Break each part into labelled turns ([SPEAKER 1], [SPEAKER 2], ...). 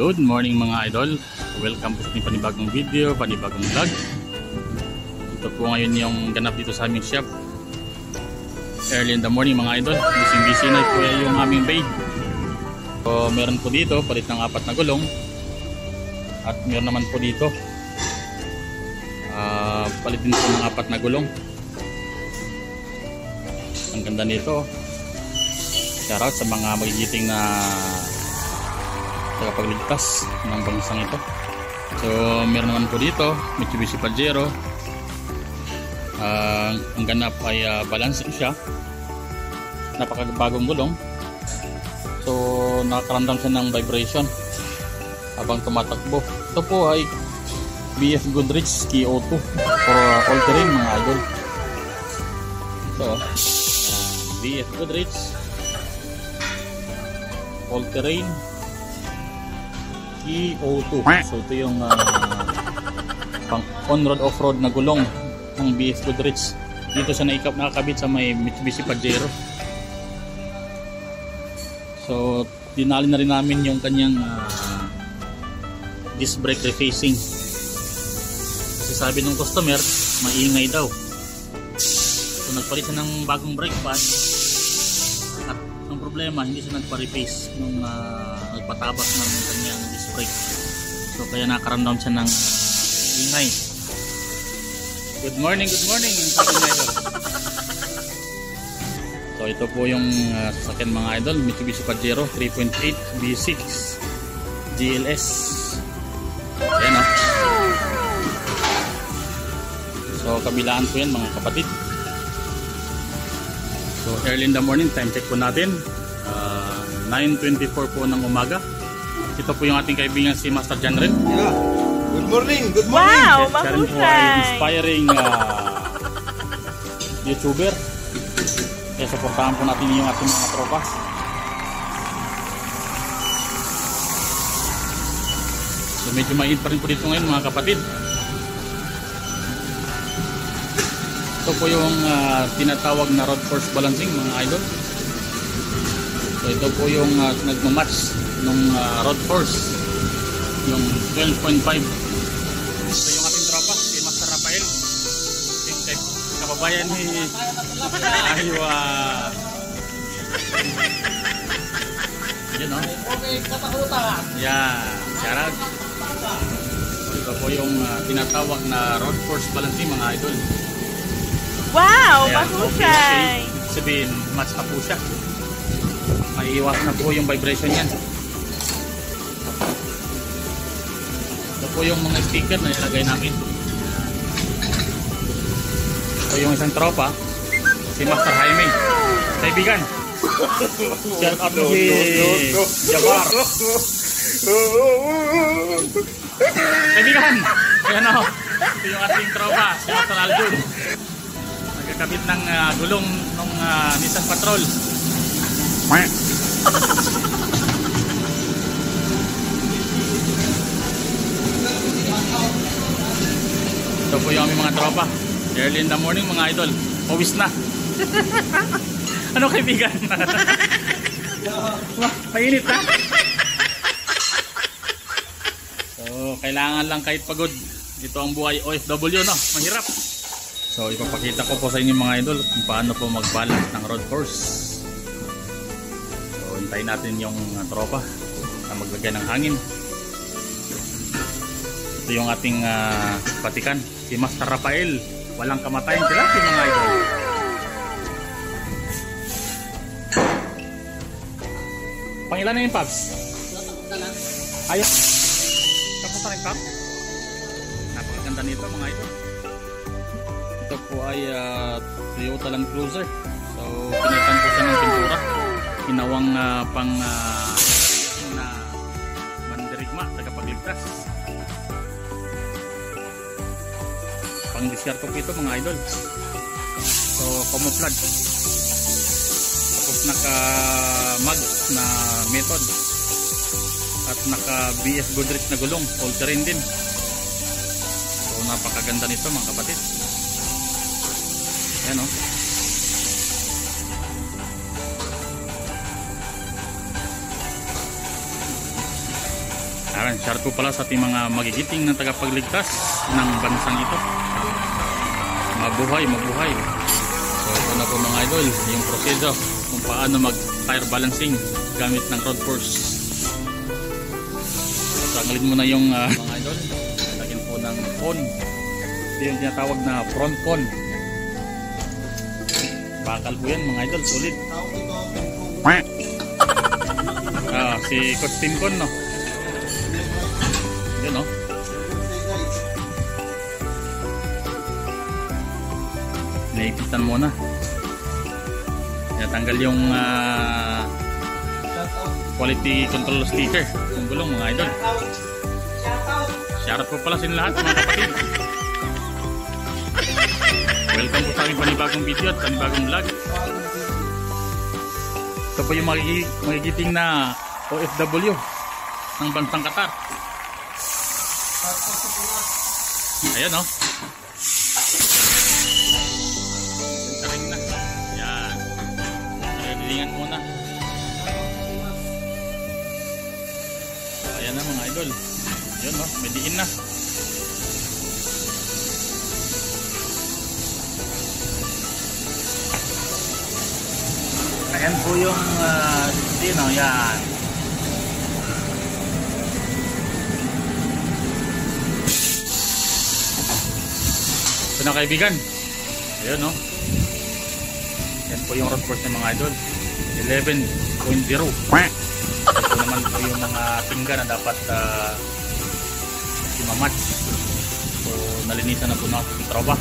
[SPEAKER 1] Good morning mga idol. Welcome po sa ating panibagong video, panibagong vlog. Ito po ngayon yung ganap dito sa aming shop. Early in the morning mga idol. Busy na po yung aming bay. So meron po dito palit ng 4 na gulong. At meron naman po dito palit din po ng 4 na gulong. Ang ganda nito. Shoutout sa mga magigiting na tagapagligtas ng bangsang ito. So meron naman po dito Mitsubishi Pajero. Ang ganap ay balance siya, napakabagong gulong. So nakakaramdam siya ng vibration habang tumatakbo. Ito po ay BF Goodrich Key O2 for all terrain mga idol. So BF Goodrich all terrain Key O2. So ito yung pang on-road off-road na gulong ng BF Goodrich. Dito siya nakakabit sa may Mitsubishi Pajero. So dinali na rin namin yung kanyang disc brake refacing. Kasi sabi ng customer maingay daw. So nagpalit siya ng bagong brake pad. At ang problema hindi siya nagpa-reface nung nagpatabas ng kanyang disc brake. So kaya nakaramdam siya ng ingay. Good morning sabi niya idol. So ito po yung sasakyan mga idol, Mitsubishi Pajero 3.8 V6 GLS. Ayan o. So kabilaan po yan mga kapatid. So early in the morning, time check po natin 9:24 po ng umaga. Ito po yung ating kaibigan si Master John Red.
[SPEAKER 2] Yeah. Good morning.
[SPEAKER 1] Siya
[SPEAKER 3] Wow,
[SPEAKER 1] rin po ay inspiring YouTuber. Kaya supportahan po natin yung ating mga tropa. So medyo mainit pa rin po dito ngayon mga kapatid. Ito po yung tinatawag na road force balancing mga idol. So ito po yung nagmamatch ng road force, yung 12.5. Ito yung ating tropa, si Master Rafael, yung kababayan ni Aywa. Yun o. Yeah, shoutout. Ito po yung tinatawag na road force balancing mga idol.
[SPEAKER 3] Wow,
[SPEAKER 1] Ayan,
[SPEAKER 3] mahusay.
[SPEAKER 1] sabihin, match na po siya. Maiiwas na po yung vibration yan. Ito po yung mga sticker na nilagay namin. Ito yung isang tropa, si Master Jaime. Kaibigan, shout out to si Jabar. Kaibigan, ayan o. Ito yung ating tropa, si Master Aldun. Nagkakabit ng gulong ng Nissan Patrol. Ito po yung aming mga tropa. Early in the morning mga idol. Pawis na. Ano kaibigan? Mainit na. So kailangan lang kahit pagod. Ito ang buhay OFW no. Mahirap. So ipapakita ko po sa inyo mga idol kung paano po mag-balance ng road course. So hintayin natin yung tropa na maglagay ng hangin. Ito yung ating patikan, si Master Rafael. Walang kamatayan sila si mga idol. Pangilan na yung Paps? Ayaw. Kapunta rin Paps? Napakaganda nito mga idol. Ito po ay Toyota Land Cruiser. So pinalitan po siya ng pintura. Ginawang pang na mandirigma, tagapagligtas. Pang disyerto po ito mga idol. So camouflage. Tapos naka mag na method. At naka BF Goodrich na gulong, all terrain din. So napakaganda nito mga kapatid. Ayan o. Yan, shout po pala sa ating mga magigiting na tagapagligtas ng bansang ito. Mabuhay, mabuhay. So ito na po mga idol, yung proseso kung paano mag tire balancing gamit ng road force. So tanggalin muna yung mga idol, lagyan po ng cone. Ito yung tinatawag na front cone. Bakal po yan mga idol, solid. Si Coach Tim Con, no? Yun, no? Naipitan muna. Tanggal yung quality control sticker yung gulong mga idol. Shoutout po pala sa lahat mga kapatid. Welcome po sa aming panibagong video at panibagong vlog. Ito po yung magigiting na OFW ng bansang Qatar. Ayan, no? Taring na. Ayan. Nalilingan muna. Ayan na mga idol. Ayan, no? May diin na. Ayan po yung dino. Ayan. Ito na kaibigan. Ayan, no? Yan po yung road course ng mga idol. 11.0. Ito naman po yung mga tingga na dapat imamatch. So nalinisan na po na yung tropa.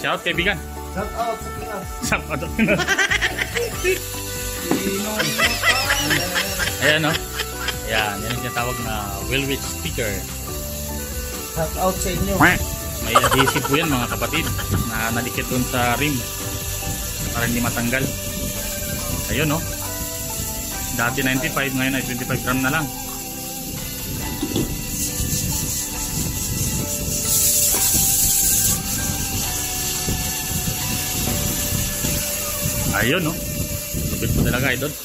[SPEAKER 1] Shout out kaibigan.
[SPEAKER 2] Shout out sa Pinas.
[SPEAKER 1] Shout out sa Pinas. Ayan, no? Ayan, yan yung tinatawag na wheel-witch sticker.
[SPEAKER 2] Shout out sa inyo.
[SPEAKER 1] May adhesive po yan mga kapatid na nalikit dun sa rim para hindi matanggal. Ayun, no? Dati 95, ngayon ay 25 gram na lang. Ayun, no? Lupit po talaga, idol.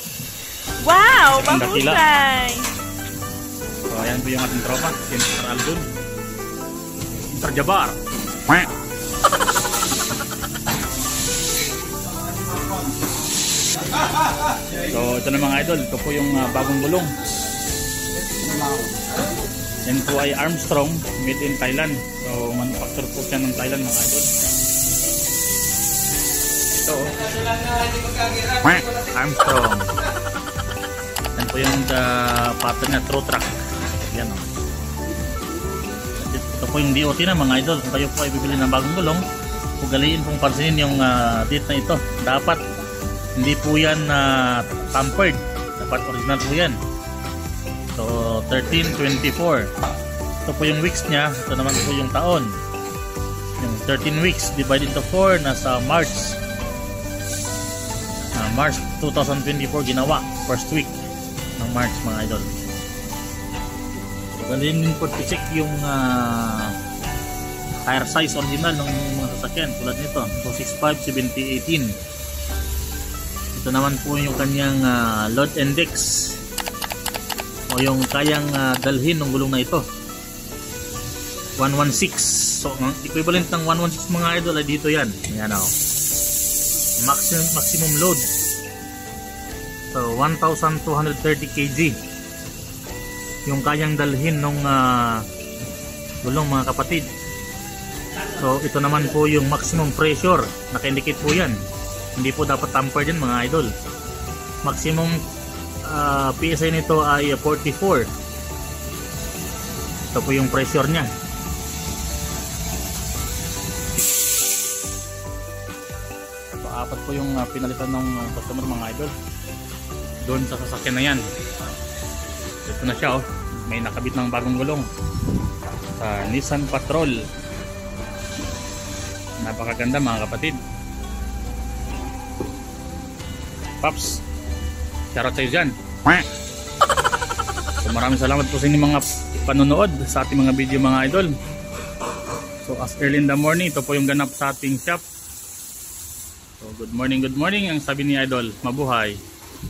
[SPEAKER 3] Wow!
[SPEAKER 1] Ang dakila.
[SPEAKER 3] Mahusay!
[SPEAKER 1] So ayan po yung ating tropa, Sir Aldun, Sir Jabar. So ito na mga idol, ito po yung bagong gulong. Yan po ay Armstrong, made in Thailand. So manufacture po siya ng Thailand mga idol. Ito, Armstrong. Yan po yung pattern na True Track. Yan, oh. Ito po yung DOT na mga idol. Kung kayo po ay bibili ng bagong gulong, ugaliin pong pansinin yung date na ito. Dapat hindi po yan tampered. Dapat original po yan. So 1324. Ito po yung weeks nya. Ito naman po yung taon. Yung 13 weeks divided into 4 nasa March 2024 ginawa. First week ng March mga idol. Ganun din po i-check yung tire size original ng mga sasakyan tulad nito. 265, 70, 18. Ito naman po yung kanyang load index o yung kayang dalhin ng gulong na ito. 116. So ang equivalent ng 116 mga idol ay dito yan. Ayan, o. Maximum load. So 1,230 kg yung kayang dalhin ng gulong mga kapatid. So ito naman po yung maximum pressure, naka-indicate po yan. Hindi po dapat tampered yan mga idol. Maximum PSI nito ay 44. Ito po yung pressure nya. So apat po yung pinalitan ng customer mga idol doon sa sasakyan na yan. Ito na siya, oh. May nakabit ng bagong gulong sa Nissan Patrol. Napakaganda mga kapatid. Paps, shoutout sa'yo dyan. So maraming salamat po sa inyong mga panonood sa ating mga video mga idol. So as early in the morning, ito po yung ganap sa ating shop. So good morning, ang sabi ni idol, mabuhay.